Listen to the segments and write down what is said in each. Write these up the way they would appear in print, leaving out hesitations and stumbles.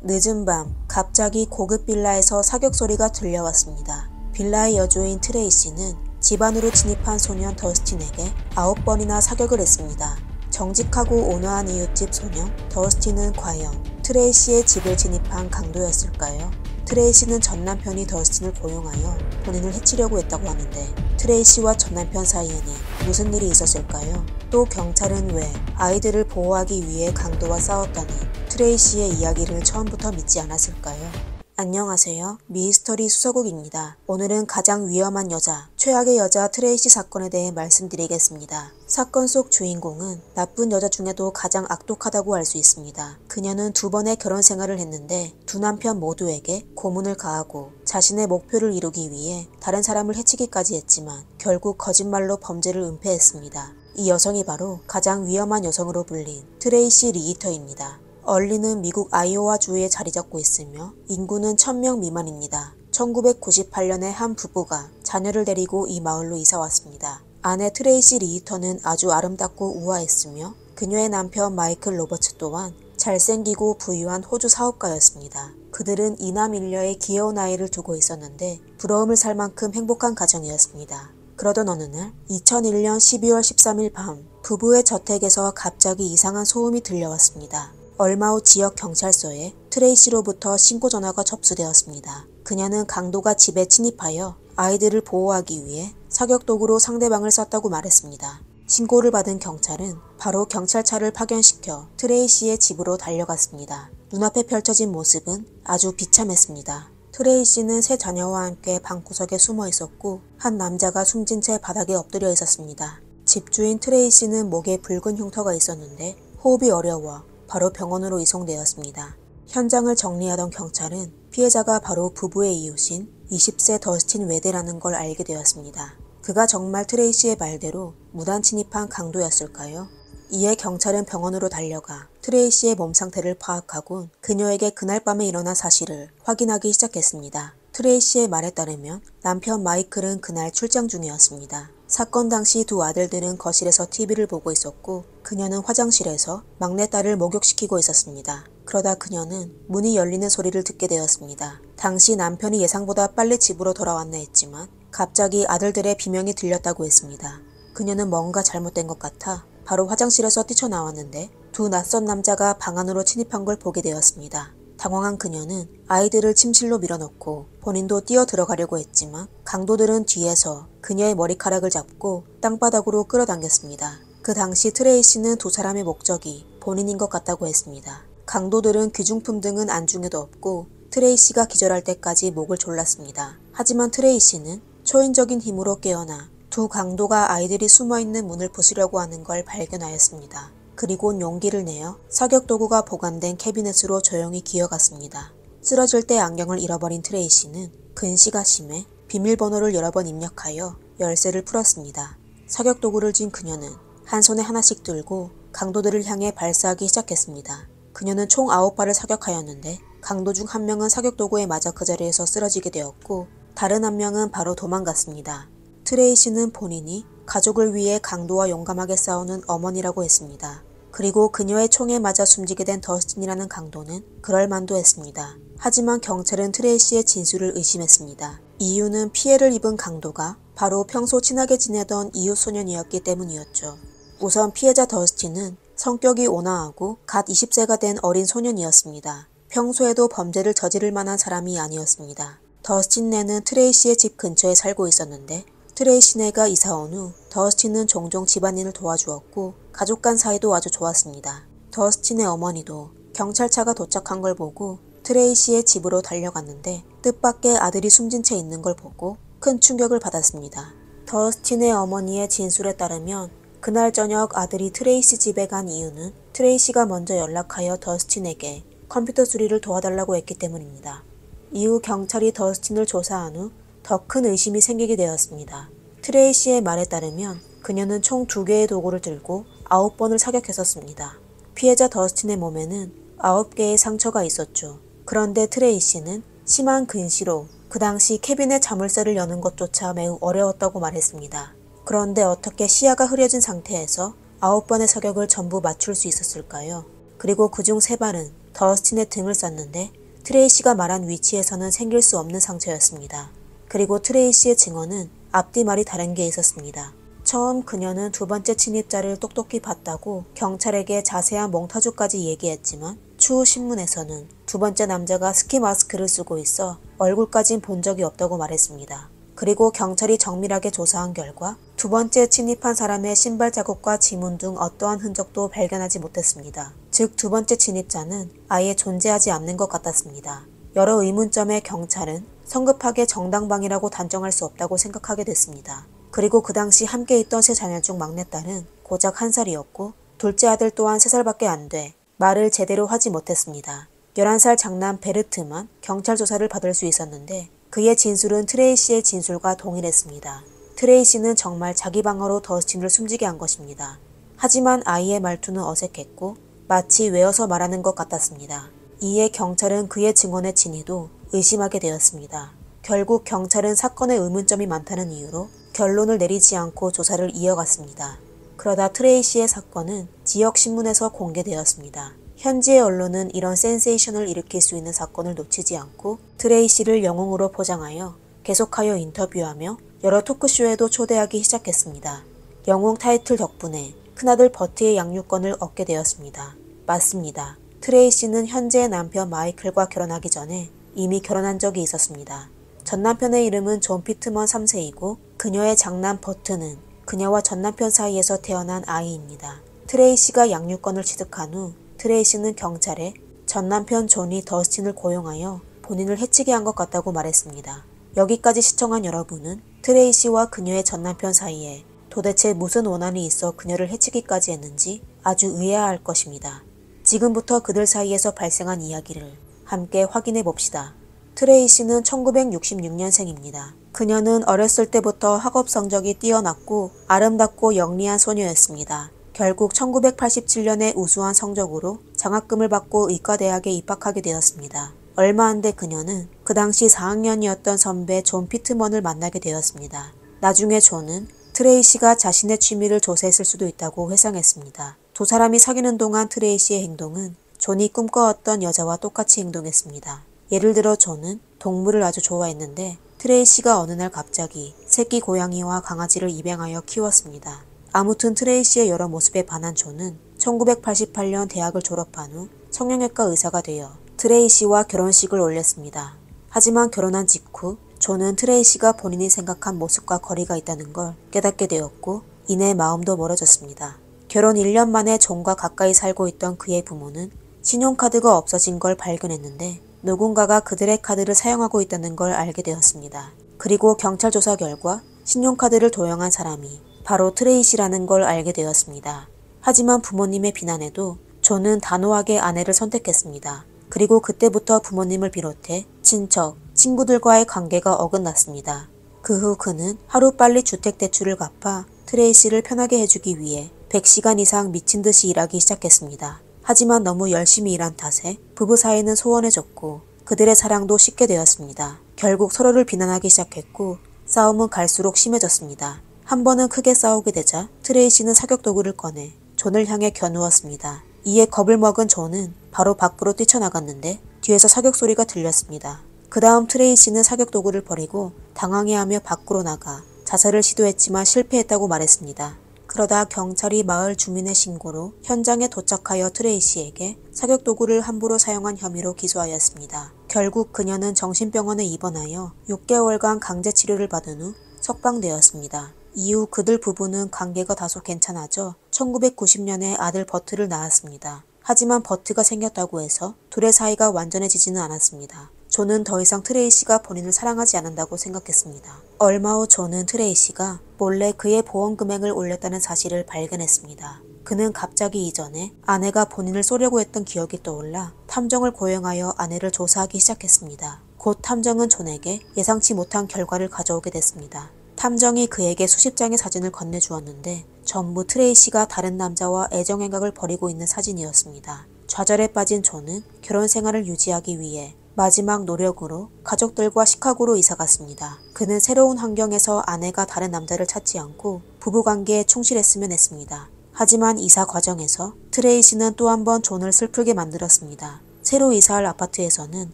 늦은 밤 갑자기 고급 빌라에서 사격 소리가 들려왔습니다. 빌라의 여주인 트레이시는 집 안으로 진입한 소년 더스틴에게 9번이나 사격을 했습니다. 정직하고 온화한 이웃집 소년 더스틴은 과연 트레이시의 집을 진입한 강도였을까요? 트레이시는 전남편이 더스틴을 고용하여 본인을 해치려고 했다고 하는데 트레이시와 전남편 사이에는 무슨 일이 있었을까요? 또 경찰은 왜 아이들을 보호하기 위해 강도와 싸웠다는 트레이시의 이야기를 처음부터 믿지 않았을까요? 안녕하세요. 미스터리 수서국입니다. 오늘은 가장 위험한 여자, 최악의 여자 트레이시 사건에 대해 말씀드리겠습니다. 사건 속 주인공은 나쁜 여자 중에도 가장 악독하다고 할 수 있습니다. 그녀는 2번의 결혼 생활을 했는데 두 남편 모두에게 고문을 가하고 자신의 목표를 이루기 위해 다른 사람을 해치기까지 했지만 결국 거짓말로 범죄를 은폐했습니다. 이 여성이 바로 가장 위험한 여성으로 불린 트레이시 리히터입니다. 얼리는 미국 아이오와주에 자리 잡고 있으며 인구는 1000명 미만입니다. 1998년에 한 부부가 자녀를 데리고 이 마을로 이사 왔습니다. 아내 트레이시 리히터는 아주 아름답고 우아했으며 그녀의 남편 마이클 로버츠 또한 잘생기고 부유한 호주 사업가였습니다. 그들은 이남 일녀의 귀여운 아이를 두고 있었는데 부러움을 살 만큼 행복한 가정이었습니다. 그러던 어느 날 2001년 12월 13일 밤 부부의 저택에서 갑자기 이상한 소음이 들려왔습니다. 얼마 후 지역 경찰서에 트레이시로부터 신고 전화가 접수되었습니다. 그녀는 강도가 집에 침입하여 아이들을 보호하기 위해 사격도구로 상대방을 쐈다고 말했습니다. 신고를 받은 경찰은 바로 경찰차를 파견시켜 트레이시의 집으로 달려갔습니다. 눈앞에 펼쳐진 모습은 아주 비참했습니다. 트레이시는 세 자녀와 함께 방구석에 숨어 있었고 한 남자가 숨진 채 바닥에 엎드려 있었습니다. 집주인 트레이시는 목에 붉은 흉터가 있었는데 호흡이 어려워 바로 병원으로 이송되었습니다. 현장을 정리하던 경찰은 피해자가 바로 부부의 이웃인 20세 더스틴 웨데라는 걸 알게 되었습니다. 그가 정말 트레이시의 말대로 무단 침입한 강도였을까요? 이에 경찰은 병원으로 달려가 트레이시의 몸 상태를 파악하고 그녀에게 그날 밤에 일어난 사실을 확인하기 시작했습니다. 트레이시의 말에 따르면 남편 마이클은 그날 출장 중이었습니다. 사건 당시 두 아들들은 거실에서 TV를 보고 있었고 그녀는 화장실에서 막내딸을 목욕시키고 있었습니다. 그러다 그녀는 문이 열리는 소리를 듣게 되었습니다. 당시 남편이 예상보다 빨리 집으로 돌아왔나 했지만 갑자기 아들들의 비명이 들렸다고 했습니다. 그녀는 뭔가 잘못된 것 같아 바로 화장실에서 뛰쳐나왔는데 두 낯선 남자가 방 안으로 침입한 걸 보게 되었습니다. 당황한 그녀는 아이들을 침실로 밀어넣고 본인도 뛰어 들어가려고 했지만 강도들은 뒤에서 그녀의 머리카락을 잡고 땅바닥으로 끌어당겼습니다. 그 당시 트레이시는 두 사람의 목적이 본인인 것 같다고 했습니다. 강도들은 귀중품 등은 안중에도 없고 트레이시가 기절할 때까지 목을 졸랐습니다. 하지만 트레이시는 초인적인 힘으로 깨어나 두 강도가 아이들이 숨어있는 문을 부수려고 하는 걸 발견하였습니다. 그리고 용기를 내어 사격도구가 보관된 캐비넷으로 조용히 기어갔습니다. 쓰러질 때 안경을 잃어버린 트레이시는 근시가 심해 비밀번호를 여러 번 입력하여 열쇠를 풀었습니다. 사격도구를 쥔 그녀는 한 손에 하나씩 들고 강도들을 향해 발사하기 시작했습니다. 그녀는 총 9발을 사격하였는데 강도 중 한 명은 사격도구에 맞아 그 자리에서 쓰러지게 되었고 다른 한 명은 바로 도망갔습니다. 트레이시는 본인이 가족을 위해 강도와 용감하게 싸우는 어머니라고 했습니다. 그리고 그녀의 총에 맞아 숨지게 된 더스틴이라는 강도는 그럴만도 했습니다. 하지만 경찰은 트레이시의 진술을 의심했습니다. 이유는 피해를 입은 강도가 바로 평소 친하게 지내던 이웃 소년이었기 때문이었죠. 우선 피해자 더스틴은 성격이 온화하고 갓 20세가 된 어린 소년이었습니다. 평소에도 범죄를 저지를 만한 사람이 아니었습니다. 더스틴네는 트레이시의 집 근처에 살고 있었는데 트레이시네가 이사온 후 더스틴은 종종 집안일을 도와주었고 가족 간 사이도 아주 좋았습니다. 더스틴의 어머니도 경찰차가 도착한 걸 보고 트레이시의 집으로 달려갔는데 뜻밖의 아들이 숨진 채 있는 걸 보고 큰 충격을 받았습니다. 더스틴의 어머니의 진술에 따르면 그날 저녁 아들이 트레이시 집에 간 이유는 트레이시가 먼저 연락하여 더스틴에게 컴퓨터 수리를 도와달라고 했기 때문입니다. 이후 경찰이 더스틴을 조사한 후 더 큰 의심이 생기게 되었습니다. 트레이시의 말에 따르면 그녀는 총 2개의 도구를 들고 9번을 사격했었습니다. 피해자 더스틴의 몸에는 9개의 상처가 있었죠. 그런데 트레이시는 심한 근시로 그 당시 캐비넷 자물쇠를 여는 것조차 매우 어려웠다고 말했습니다. 그런데 어떻게 시야가 흐려진 상태에서 9번의 사격을 전부 맞출 수 있었을까요? 그리고 그중 3발은 더스틴의 등을 쐈는데 트레이시가 말한 위치에서는 생길 수 없는 상처였습니다. 그리고 트레이시의 증언은 앞뒤 말이 다른 게 있었습니다. 처음 그녀는 두 번째 침입자를 똑똑히 봤다고 경찰에게 자세한 몽타주까지 얘기했지만 추후 신문에서는 두 번째 남자가 스키 마스크를 쓰고 있어 얼굴까진 본 적이 없다고 말했습니다. 그리고 경찰이 정밀하게 조사한 결과 두 번째 침입한 사람의 신발 자국과 지문 등 어떠한 흔적도 발견하지 못했습니다. 즉 두 번째 침입자는 아예 존재하지 않는 것 같았습니다. 여러 의문점에 경찰은 성급하게 정당방위라고 단정할 수 없다고 생각하게 됐습니다. 그리고 그 당시 함께 있던 세 자녀 중 막내딸은 고작 1살이었고 둘째 아들 또한 3살밖에 안 돼 말을 제대로 하지 못했습니다. 11살 장남 베르트만 경찰 조사를 받을 수 있었는데 그의 진술은 트레이시의 진술과 동일했습니다. 트레이시는 정말 자기 방어로 더스틴을 숨지게 한 것입니다. 하지만 아이의 말투는 어색했고 마치 외워서 말하는 것 같았습니다. 이에 경찰은 그의 증언의 진위도 의심하게 되었습니다. 결국 경찰은 사건에 의문점이 많다는 이유로 결론을 내리지 않고 조사를 이어갔습니다. 그러다 트레이시의 사건은 지역 신문에서 공개되었습니다. 현지의 언론은 이런 센세이션을 일으킬 수 있는 사건을 놓치지 않고 트레이시를 영웅으로 포장하여 계속하여 인터뷰하며 여러 토크쇼에도 초대하기 시작했습니다. 영웅 타이틀 덕분에 큰아들 버트의 양육권을 얻게 되었습니다. 맞습니다. 트레이시는 현재의 남편 마이클과 결혼하기 전에 이미 결혼한 적이 있었습니다. 전 남편의 이름은 존 피트먼 3세이고 그녀의 장남 버트는 그녀와 전 남편 사이에서 태어난 아이입니다. 트레이시가 양육권을 취득한 후 트레이시는 경찰에 전 남편 존이 더스틴을 고용하여 본인을 해치게 한 것 같다고 말했습니다. 여기까지 시청한 여러분은 트레이시와 그녀의 전 남편 사이에 도대체 무슨 원한이 있어 그녀를 해치기까지 했는지 아주 의아할 것입니다. 지금부터 그들 사이에서 발생한 이야기를 함께 확인해 봅시다. 트레이시는 1966년생입니다. 그녀는 어렸을 때부터 학업 성적이 뛰어났고 아름답고 영리한 소녀였습니다. 결국 1987년에 우수한 성적으로 장학금을 받고 의과대학에 입학하게 되었습니다. 얼마 안 돼 그녀는 그 당시 4학년이었던 선배 존 피트먼을 만나게 되었습니다. 나중에 존은 트레이시가 자신의 취미를 조사했을 수도 있다고 회상했습니다. 두 사람이 사귀는 동안 트레이시의 행동은 존이 꿈꿔왔던 여자와 똑같이 행동했습니다. 예를 들어 존은 동물을 아주 좋아했는데 트레이시가 어느 날 갑자기 새끼 고양이와 강아지를 입양하여 키웠습니다. 아무튼 트레이시의 여러 모습에 반한 존은 1988년 대학을 졸업한 후 성형외과 의사가 되어 트레이시와 결혼식을 올렸습니다. 하지만 결혼한 직후 존은 트레이시가 본인이 생각한 모습과 거리가 있다는 걸 깨닫게 되었고 이내 마음도 멀어졌습니다. 결혼 1년 만에 존과 가까이 살고 있던 그의 부모는 신용카드가 없어진 걸 발견했는데 누군가가 그들의 카드를 사용하고 있다는 걸 알게 되었습니다. 그리고 경찰 조사 결과 신용카드를 도용한 사람이 바로 트레이시라는 걸 알게 되었습니다. 하지만 부모님의 비난에도 존은 단호하게 아내를 선택했습니다. 그리고 그때부터 부모님을 비롯해 친척, 친구들과의 관계가 어긋났습니다. 그 후 그는 하루빨리 주택대출을 갚아 트레이시를 편하게 해주기 위해 100시간 이상 미친 듯이 일하기 시작했습니다. 하지만 너무 열심히 일한 탓에 부부 사이는 소원해졌고 그들의 사랑도 식게 되었습니다. 결국 서로를 비난하기 시작했고 싸움은 갈수록 심해졌습니다. 한 번은 크게 싸우게 되자 트레이시는 사격 도구를 꺼내 존을 향해 겨누었습니다. 이에 겁을 먹은 존은 바로 밖으로 뛰쳐나갔는데 뒤에서 사격 소리가 들렸습니다. 그 다음 트레이시는 사격 도구를 버리고 당황해하며 밖으로 나가 자살을 시도했지만 실패했다고 말했습니다. 그러다 경찰이 마을 주민의 신고로 현장에 도착하여 트레이시에게 사격 도구를 함부로 사용한 혐의로 기소하였습니다. 결국 그녀는 정신병원에 입원하여 6개월간 강제 치료를 받은 후 석방되었습니다. 이후 그들 부부는 관계가 다소 괜찮아져 1990년에 아들 버트를 낳았습니다. 하지만 버트가 생겼다고 해서 둘의 사이가 완전해지지는 않았습니다. 존은 더 이상 트레이시가 본인을 사랑하지 않는다고 생각했습니다. 얼마 후 존은 트레이시가 몰래 그의 보험 금액을 올렸다는 사실을 발견했습니다. 그는 갑자기 이전에 아내가 본인을 쏘려고 했던 기억이 떠올라 탐정을 고용하여 아내를 조사하기 시작했습니다. 곧 탐정은 존에게 예상치 못한 결과를 가져오게 됐습니다. 탐정이 그에게 수십 장의 사진을 건네주었는데 전부 트레이시가 다른 남자와 애정행각을 벌이고 있는 사진이었습니다. 좌절에 빠진 존은 결혼 생활을 유지하기 위해 마지막 노력으로 가족들과 시카고로 이사갔습니다. 그는 새로운 환경에서 아내가 다른 남자를 찾지 않고 부부관계에 충실했으면 했습니다. 하지만 이사 과정에서 트레이시는 또 한 번 존을 슬프게 만들었습니다. 새로 이사할 아파트에서는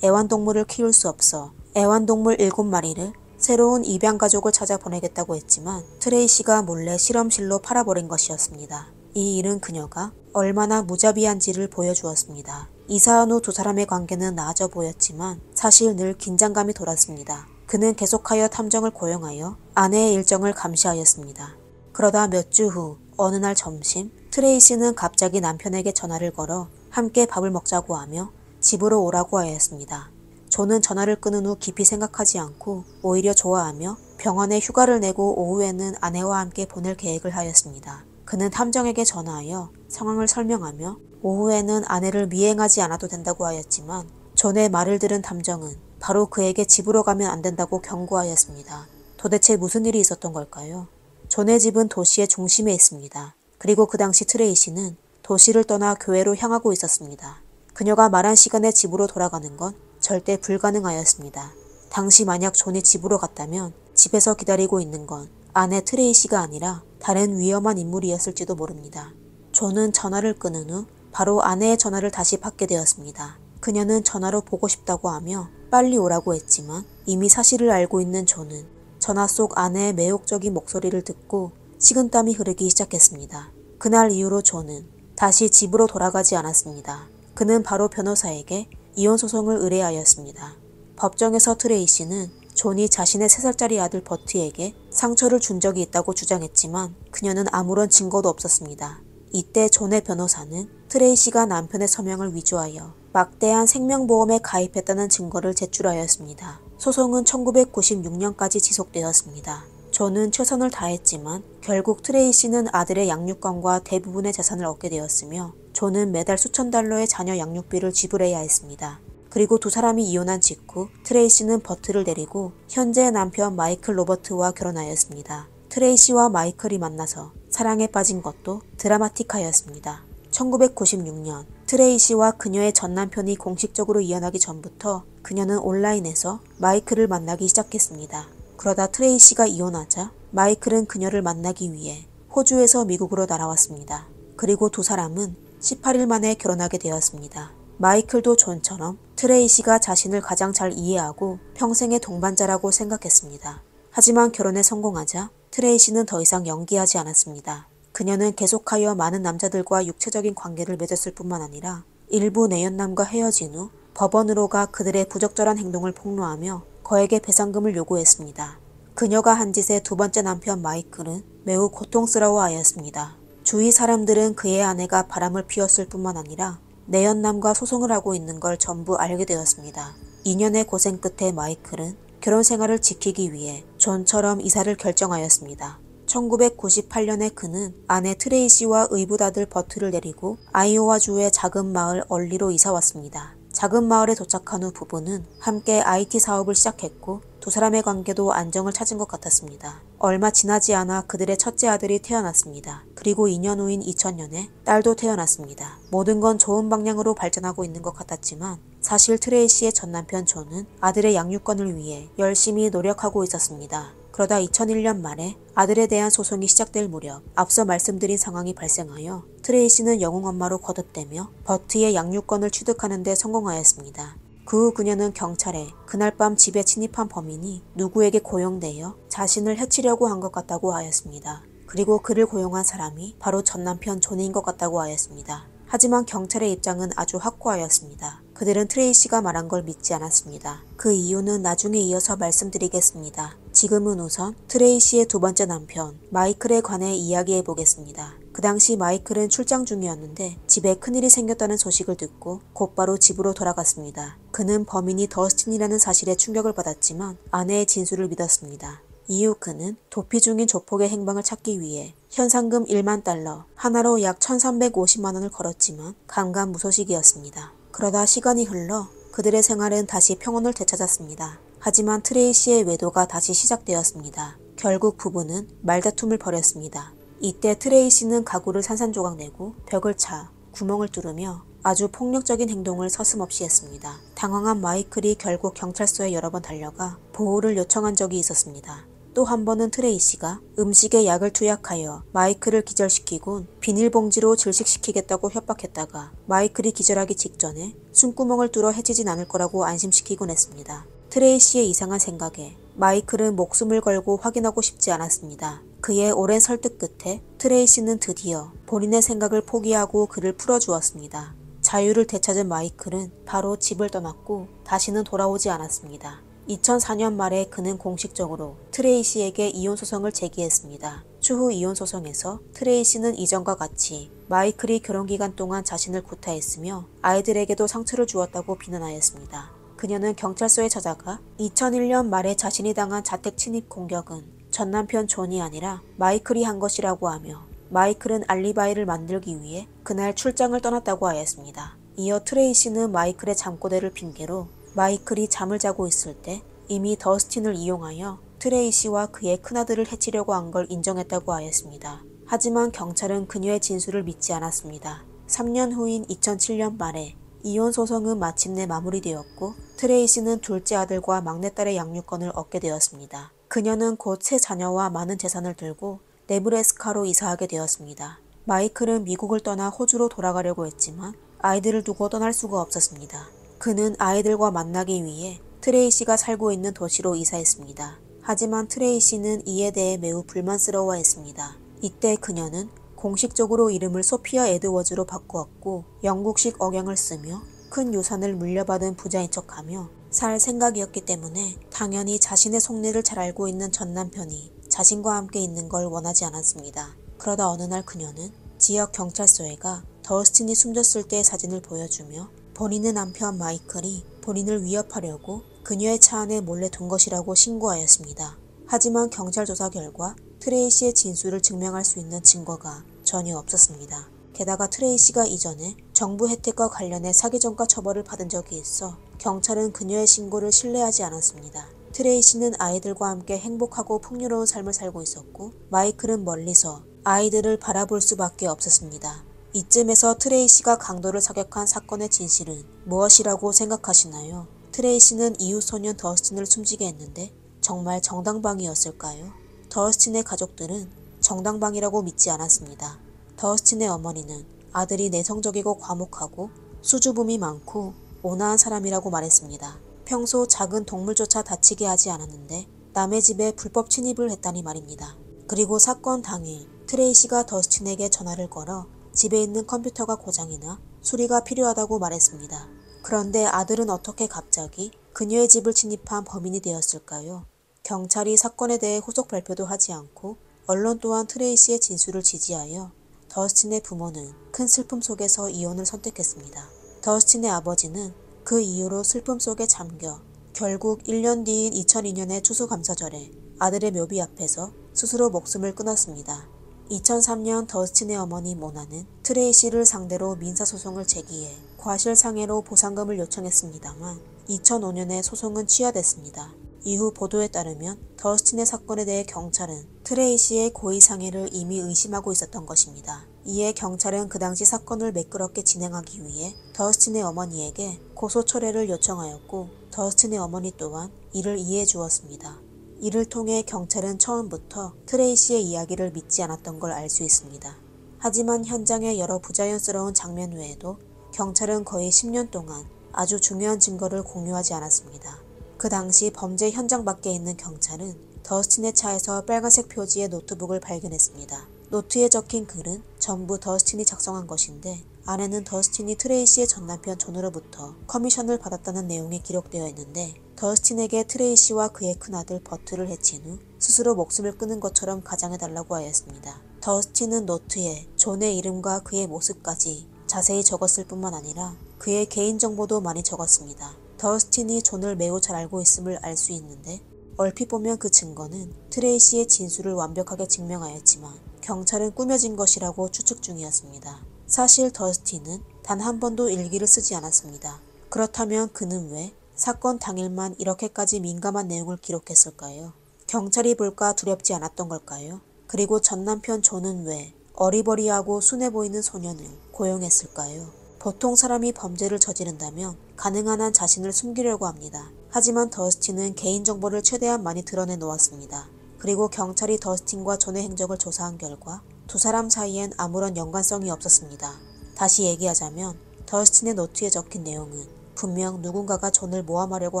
애완동물을 키울 수 없어 애완동물 7마리를 새로운 입양가족을 찾아 보내겠다고 했지만 트레이시가 몰래 실험실로 팔아버린 것이었습니다. 이 일은 그녀가 얼마나 무자비한지를 보여주었습니다. 이사한 후 두 사람의 관계는 나아져 보였지만 사실 늘 긴장감이 돌았습니다. 그는 계속하여 탐정을 고용하여 아내의 일정을 감시하였습니다. 그러다 몇 주 후 어느 날 점심 트레이시는 갑자기 남편에게 전화를 걸어 함께 밥을 먹자고 하며 집으로 오라고 하였습니다. 존은 전화를 끊은 후 깊이 생각하지 않고 오히려 좋아하며 병원에 휴가를 내고 오후에는 아내와 함께 보낼 계획을 하였습니다. 그는 탐정에게 전화하여 상황을 설명하며 오후에는 아내를 미행하지 않아도 된다고 하였지만 존의 말을 들은 탐정은 바로 그에게 집으로 가면 안 된다고 경고하였습니다. 도대체 무슨 일이 있었던 걸까요? 존의 집은 도시의 중심에 있습니다. 그리고 그 당시 트레이시는 도시를 떠나 교회로 향하고 있었습니다. 그녀가 말한 시간에 집으로 돌아가는 건 절대 불가능하였습니다. 당시 만약 존이 집으로 갔다면 집에서 기다리고 있는 건 아내 트레이시가 아니라 다른 위험한 인물이었을지도 모릅니다. 존은 전화를 끊은 후 바로 아내의 전화를 다시 받게 되었습니다. 그녀는 전화로 보고 싶다고 하며 빨리 오라고 했지만 이미 사실을 알고 있는 존은 전화 속 아내의 매혹적인 목소리를 듣고 식은땀이 흐르기 시작했습니다. 그날 이후로 존은 다시 집으로 돌아가지 않았습니다. 그는 바로 변호사에게 이혼 소송을 의뢰하였습니다. 법정에서 트레이시는 존이 자신의 3살짜리 아들 버트에게 상처를 준 적이 있다고 주장했지만 그녀는 아무런 증거도 없었습니다. 이때 존의 변호사는 트레이시가 남편의 서명을 위조하여 막대한 생명보험에 가입했다는 증거를 제출하였습니다. 소송은 1996년까지 지속되었습니다. 존은 최선을 다했지만 결국 트레이시는 아들의 양육권과 대부분의 재산을 얻게 되었으며 존은 매달 수천 달러의 자녀 양육비를 지불해야 했습니다. 그리고 두 사람이 이혼한 직후 트레이시는 버트를 데리고 현재의 남편 마이클 로버트와 결혼하였습니다. 트레이시와 마이클이 만나서 사랑에 빠진 것도 드라마틱하였습니다. 1996년 트레이시와 그녀의 전 남편이 공식적으로 이혼하기 전부터 그녀는 온라인에서 마이클을 만나기 시작했습니다. 그러다 트레이시가 이혼하자 마이클은 그녀를 만나기 위해 호주에서 미국으로 날아왔습니다. 그리고 두 사람은 18일 만에 결혼하게 되었습니다. 마이클도 존처럼 트레이시가 자신을 가장 잘 이해하고 평생의 동반자라고 생각했습니다. 하지만 결혼에 성공하자 트레이시는 더 이상 연기하지 않았습니다. 그녀는 계속하여 많은 남자들과 육체적인 관계를 맺었을 뿐만 아니라 일부 내연남과 헤어진 후 법원으로 가 그들의 부적절한 행동을 폭로하며 거액의 배상금을 요구했습니다. 그녀가 한 짓에 두 번째 남편 마이클은 매우 고통스러워하였습니다. 주위 사람들은 그의 아내가 바람을 피웠을 뿐만 아니라 내연남과 소송을 하고 있는 걸 전부 알게 되었습니다. 2년의 고생 끝에 마이클은 결혼 생활을 지키기 위해 존처럼 이사를 결정하였습니다. 1998년에 그는 아내 트레이시와 의붓아들 버트를 데리고 아이오와주의 작은 마을 얼리로 이사왔습니다. 작은 마을에 도착한 후 부부는 함께 IT 사업을 시작했고 두 사람의 관계도 안정을 찾은 것 같았습니다. 얼마 지나지 않아 그들의 첫째 아들이 태어났습니다. 그리고 2년 후인 2000년에 딸도 태어났습니다. 모든 건 좋은 방향으로 발전하고 있는 것 같았지만 사실 트레이시의 전 남편 존은 아들의 양육권을 위해 열심히 노력하고 있었습니다. 그러다 2001년 말에 아들에 대한 소송이 시작될 무렵 앞서 말씀드린 상황이 발생하여 트레이시는 영웅엄마로 거듭되며 버트의 양육권을 취득하는 데 성공하였습니다. 그 후 그녀는 경찰에 그날 밤 집에 침입한 범인이 누구에게 고용되어 자신을 해치려고 한 것 같다고 하였습니다. 그리고 그를 고용한 사람이 바로 전 남편 존인 것 같다고 하였습니다. 하지만 경찰의 입장은 아주 확고하였습니다. 그들은 트레이시가 말한 걸 믿지 않았습니다. 그 이유는 나중에 이어서 말씀드리겠습니다. 지금은 우선 트레이시의 두 번째 남편 마이클에 관해 이야기해 보겠습니다. 그 당시 마이클은 출장 중이었는데 집에 큰일이 생겼다는 소식을 듣고 곧바로 집으로 돌아갔습니다. 그는 범인이 더스틴이라는 사실에 충격을 받았지만 아내의 진술을 믿었습니다. 이후 그는 도피 중인 조폭의 행방을 찾기 위해 현상금 1만 달러, 하나로 약 1350만 원을 걸었지만 감감무소식이었습니다. 그러다 시간이 흘러 그들의 생활은 다시 평온을 되찾았습니다. 하지만 트레이시의 외도가 다시 시작되었습니다. 결국 부부는 말다툼을 벌였습니다. 이때 트레이시는 가구를 산산조각 내고 벽을 차 구멍을 뚫으며 아주 폭력적인 행동을 서슴없이 했습니다. 당황한 마이클이 결국 경찰서에 여러 번 달려가 보호를 요청한 적이 있었습니다. 또 한 번은 트레이시가 음식에 약을 투약하여 마이클을 기절시키곤 비닐봉지로 질식시키겠다고 협박했다가 마이클이 기절하기 직전에 숨구멍을 뚫어 해치진 않을 거라고 안심시키곤 했습니다. 트레이시의 이상한 생각에 마이클은 목숨을 걸고 확인하고 싶지 않았습니다. 그의 오랜 설득 끝에 트레이시는 드디어 본인의 생각을 포기하고 그를 풀어주었습니다. 자유를 되찾은 마이클은 바로 집을 떠났고 다시는 돌아오지 않았습니다. 2004년 말에 그는 공식적으로 트레이시에게 이혼 소송을 제기했습니다. 추후 이혼 소송에서 트레이시는 이전과 같이 마이클이 결혼 기간 동안 자신을 구타했으며 아이들에게도 상처를 주었다고 비난하였습니다. 그녀는 경찰서에 찾아가 2001년 말에 자신이 당한 자택 침입 공격은 전 남편 존이 아니라 마이클이 한 것이라고 하며 마이클은 알리바이를 만들기 위해 그날 출장을 떠났다고 하였습니다. 이어 트레이시는 마이클의 잠꼬대를 핑계로 마이클이 잠을 자고 있을 때 이미 더스틴을 이용하여 트레이시와 그의 큰아들을 해치려고 한 걸 인정했다고 하였습니다. 하지만 경찰은 그녀의 진술을 믿지 않았습니다. 3년 후인 2007년 말에 이혼 소송은 마침내 마무리되었고 트레이시는 둘째 아들과 막내딸의 양육권을 얻게 되었습니다. 그녀는 곧 세 자녀와 많은 재산을 들고 네브래스카로 이사하게 되었습니다. 마이클은 미국을 떠나 호주로 돌아가려고 했지만 아이들을 두고 떠날 수가 없었습니다. 그는 아이들과 만나기 위해 트레이시가 살고 있는 도시로 이사했습니다. 하지만 트레이시는 이에 대해 매우 불만스러워했습니다. 이때 그녀는 공식적으로 이름을 소피아 에드워즈로 바꾸었고 영국식 억양을 쓰며 큰 유산을 물려받은 부자인 척하며 살 생각이었기 때문에 당연히 자신의 속내를 잘 알고 있는 전 남편이 자신과 함께 있는 걸 원하지 않았습니다. 그러다 어느 날 그녀는 지역 경찰서에 가 더스틴이 숨졌을 때의 사진을 보여주며 본인의 남편 마이클이 본인을 위협하려고 그녀의 차 안에 몰래 둔 것이라고 신고하였습니다. 하지만 경찰 조사 결과 트레이시의 진술을 증명할 수 있는 증거가 전혀 없었습니다. 게다가 트레이시가 이전에 정부 혜택과 관련해 사기전과 처벌을 받은 적이 있어 경찰은 그녀의 신고를 신뢰하지 않았습니다. 트레이시는 아이들과 함께 행복하고 풍요로운 삶을 살고 있었고 마이클은 멀리서 아이들을 바라볼 수밖에 없었습니다. 이쯤에서 트레이시가 강도를 사격한 사건의 진실은 무엇이라고 생각하시나요? 트레이시는 이웃 소년 더스틴을 숨지게 했는데 정말 정당방위였을까요? 더스틴의 가족들은 정당방위라고 믿지 않았습니다. 더스틴의 어머니는 아들이 내성적이고 과묵하고 수줍음이 많고 온화한 사람이라고 말했습니다. 평소 작은 동물조차 다치게 하지 않았는데 남의 집에 불법 침입을 했다니 말입니다. 그리고 사건 당일 트레이시가 더스틴에게 전화를 걸어 집에 있는 컴퓨터가 고장이나 수리가 필요하다고 말했습니다. 그런데 아들은 어떻게 갑자기 그녀의 집을 침입한 범인이 되었을까요? 경찰이 사건에 대해 후속 발표도 하지 않고 언론 또한 트레이시의 진술을 지지하여 더스틴의 부모는 큰 슬픔 속에서 이혼을 선택했습니다. 더스틴의 아버지는 그 이후로 슬픔 속에 잠겨 결국 1년 뒤인 2002년의 추수감사절에 아들의 묘비 앞에서 스스로 목숨을 끊었습니다. 2003년 더스틴의 어머니 모나는 트레이시를 상대로 민사소송을 제기해 과실상해로 보상금을 요청했습니다만 2005년에 소송은 취하됐습니다. 이후 보도에 따르면 더스틴의 사건에 대해 경찰은 트레이시의 고의상해를 이미 의심하고 있었던 것입니다. 이에 경찰은 그 당시 사건을 매끄럽게 진행하기 위해 더스틴의 어머니에게 고소 철회를 요청하였고 더스틴의 어머니 또한 이를 이해해 주었습니다. 이를 통해 경찰은 처음부터 트레이시의 이야기를 믿지 않았던 걸 알 수 있습니다. 하지만 현장의 여러 부자연스러운 장면 외에도 경찰은 거의 10년 동안 아주 중요한 증거를 공유하지 않았습니다. 그 당시 범죄 현장 밖에 있는 경찰은 더스틴의 차에서 빨간색 표지의 노트북을 발견했습니다. 노트에 적힌 글은 전부 더스틴이 작성한 것인데 안에는 더스틴이 트레이시의 전남편 존으로부터 커미션을 받았다는 내용이 기록되어 있는데 더스틴에게 트레이시와 그의 큰아들 버트를 해친 후 스스로 목숨을 끊은 것처럼 가장해달라고 하였습니다. 더스틴은 노트에 존의 이름과 그의 모습까지 자세히 적었을 뿐만 아니라 그의 개인정보도 많이 적었습니다. 더스틴이 존을 매우 잘 알고 있음을 알 수 있는데 얼핏 보면 그 증거는 트레이시의 진술을 완벽하게 증명하였지만 경찰은 꾸며진 것이라고 추측 중이었습니다. 사실 더스틴은 단 한 번도 일기를 쓰지 않았습니다. 그렇다면 그는 왜 사건 당일만 이렇게까지 민감한 내용을 기록했을까요? 경찰이 볼까 두렵지 않았던 걸까요? 그리고 전남편 존은 왜 어리버리하고 순해 보이는 소년을 고용했을까요? 보통 사람이 범죄를 저지른다면 가능한 한 자신을 숨기려고 합니다. 하지만 더스틴은 개인정보를 최대한 많이 드러내 놓았습니다. 그리고 경찰이 더스틴과 존의 행적을 조사한 결과 두 사람 사이엔 아무런 연관성이 없었습니다. 다시 얘기하자면 더스틴의 노트에 적힌 내용은 분명 누군가가 존을 모함하려고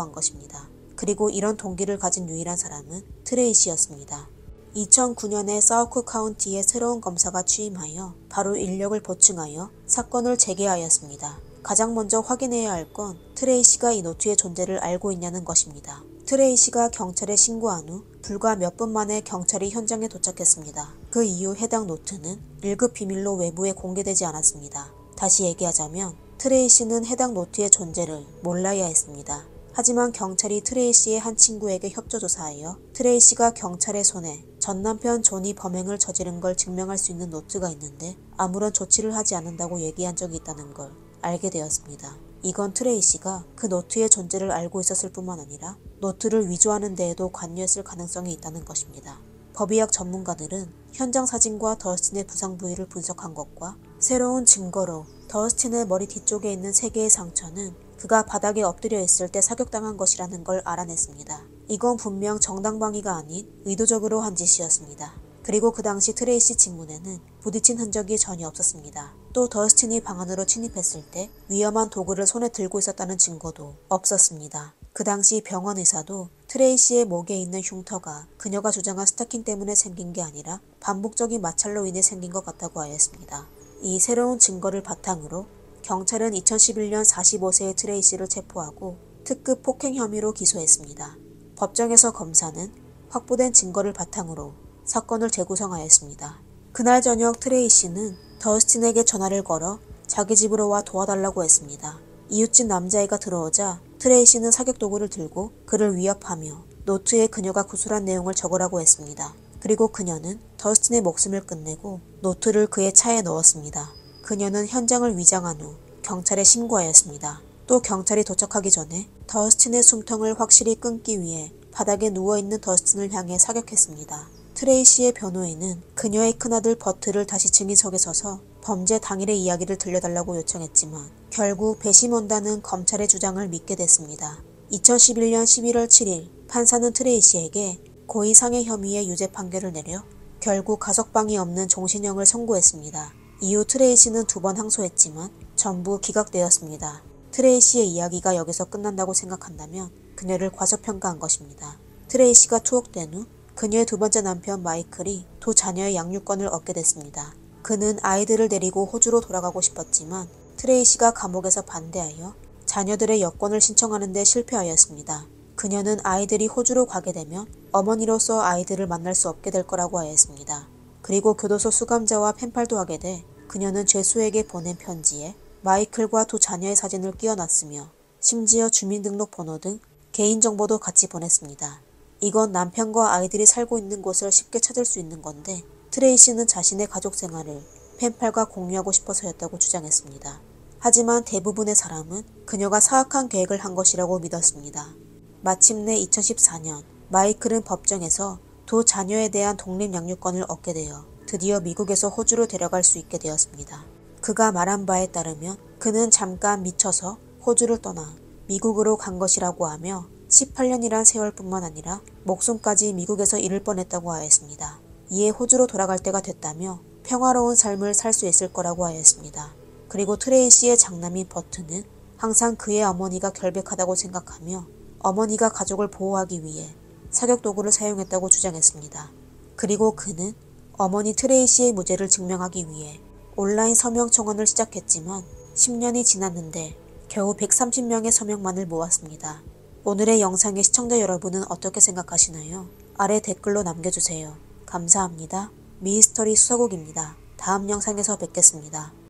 한 것입니다. 그리고 이런 동기를 가진 유일한 사람은 트레이시였습니다. 2009년에 사우크 카운티의 새로운 검사가 취임하여 바로 인력을 보충하여 사건을 재개하였습니다. 가장 먼저 확인해야 할 건 트레이시가 이 노트의 존재를 알고 있냐는 것입니다. 트레이시가 경찰에 신고한 후 불과 몇 분 만에 경찰이 현장에 도착했습니다. 그 이후 해당 노트는 1급 비밀로 외부에 공개되지 않았습니다. 다시 얘기하자면 트레이시는 해당 노트의 존재를 몰라야 했습니다. 하지만 경찰이 트레이시의 한 친구에게 협조조사하여 트레이시가 경찰의 손에 전 남편 존이 범행을 저지른 걸 증명할 수 있는 노트가 있는데 아무런 조치를 하지 않는다고 얘기한 적이 있다는 걸 알게 되었습니다. 이건 트레이시가 그 노트의 존재를 알고 있었을 뿐만 아니라 노트를 위조하는 데에도 관여했을 가능성이 있다는 것입니다. 법의학 전문가들은 현장 사진과 더스틴의 부상 부위를 분석한 것과 새로운 증거로 더스틴의 머리 뒤쪽에 있는 3개의 상처는 그가 바닥에 엎드려 있을 때 사격당한 것이라는 걸 알아냈습니다. 이건 분명 정당방위가 아닌 의도적으로 한 짓이었습니다. 그리고 그 당시 트레이시 직문에는 부딪힌 흔적이 전혀 없었습니다. 또 더스틴이 방 안으로 침입했을 때 위험한 도구를 손에 들고 있었다는 증거도 없었습니다. 그 당시 병원 의사도 트레이시의 목에 있는 흉터가 그녀가 주장한 스타킹 때문에 생긴 게 아니라 반복적인 마찰로 인해 생긴 것 같다고 하였습니다. 이 새로운 증거를 바탕으로 경찰은 2011년 45세의 트레이시를 체포하고 특급 폭행 혐의로 기소했습니다. 법정에서 검사는 확보된 증거를 바탕으로 사건을 재구성하였습니다. 그날 저녁 트레이시는 더스틴에게 전화를 걸어 자기 집으로 와 도와달라고 했습니다. 이웃집 남자애가 들어오자 트레이시는 사격도구를 들고 그를 위협하며 노트에 그녀가 구술한 내용을 적으라고 했습니다. 그리고 그녀는 더스틴의 목숨을 끝내고 노트를 그의 차에 넣었습니다. 그녀는 현장을 위장한 후 경찰에 신고하였습니다. 또 경찰이 도착하기 전에 더스틴의 숨통을 확실히 끊기 위해 바닥에 누워있는 더스틴을 향해 사격했습니다. 트레이시의 변호인은 그녀의 큰아들 버트를 다시 증인석에 서서 범죄 당일의 이야기를 들려달라고 요청했지만 결국 배심원단은 검찰의 주장을 믿게 됐습니다. 2011년 11월 7일 판사는 트레이시에게 고의상해 혐의의 유죄 판결을 내려 결국 가석방이 없는 종신형을 선고했습니다. 이후 트레이시는 2번 항소했지만 전부 기각되었습니다. 트레이시의 이야기가 여기서 끝난다고 생각한다면 그녀를 과소평가한 것입니다. 트레이시가 투옥된 후 그녀의 2번째 남편 마이클이 두 자녀의 양육권을 얻게 됐습니다. 그는 아이들을 데리고 호주로 돌아가고 싶었지만 트레이시가 감옥에서 반대하여 자녀들의 여권을 신청하는 데 실패하였습니다. 그녀는 아이들이 호주로 가게 되면 어머니로서 아이들을 만날 수 없게 될 거라고 하였습니다. 그리고 교도소 수감자와 펜팔도 하게 돼 그녀는 죄수에게 보낸 편지에 마이클과 두 자녀의 사진을 끼워놨으며 심지어 주민등록번호 등 개인정보도 같이 보냈습니다. 이건 남편과 아이들이 살고 있는 곳을 쉽게 찾을 수 있는 건데 트레이시는 자신의 가족 생활을 펜팔과 공유하고 싶어서였다고 주장했습니다. 하지만 대부분의 사람은 그녀가 사악한 계획을 한 것이라고 믿었습니다. 마침내 2014년 마이클은 법정에서 두 자녀에 대한 독립 양육권을 얻게 되어 드디어 미국에서 호주로 데려갈 수 있게 되었습니다. 그가 말한 바에 따르면 그는 잠깐 미쳐서 호주를 떠나 미국으로 간 것이라고 하며 18년이란 세월뿐만 아니라 목숨까지 미국에서 잃을 뻔했다고 하였습니다. 이에 호주로 돌아갈 때가 됐다며 평화로운 삶을 살 수 있을 거라고 하였습니다. 그리고 트레이시의 장남인 버트는 항상 그의 어머니가 결백하다고 생각하며 어머니가 가족을 보호하기 위해 사격도구를 사용했다고 주장했습니다. 그리고 그는 어머니 트레이시의 무죄를 증명하기 위해 온라인 서명 청원을 시작했지만 10년이 지났는데 겨우 130명의 서명만을 모았습니다. 오늘의 영상의 시청자 여러분은 어떻게 생각하시나요? 아래 댓글로 남겨주세요. 감사합니다. 미스터리 수서곡입니다. 다음 영상에서 뵙겠습니다.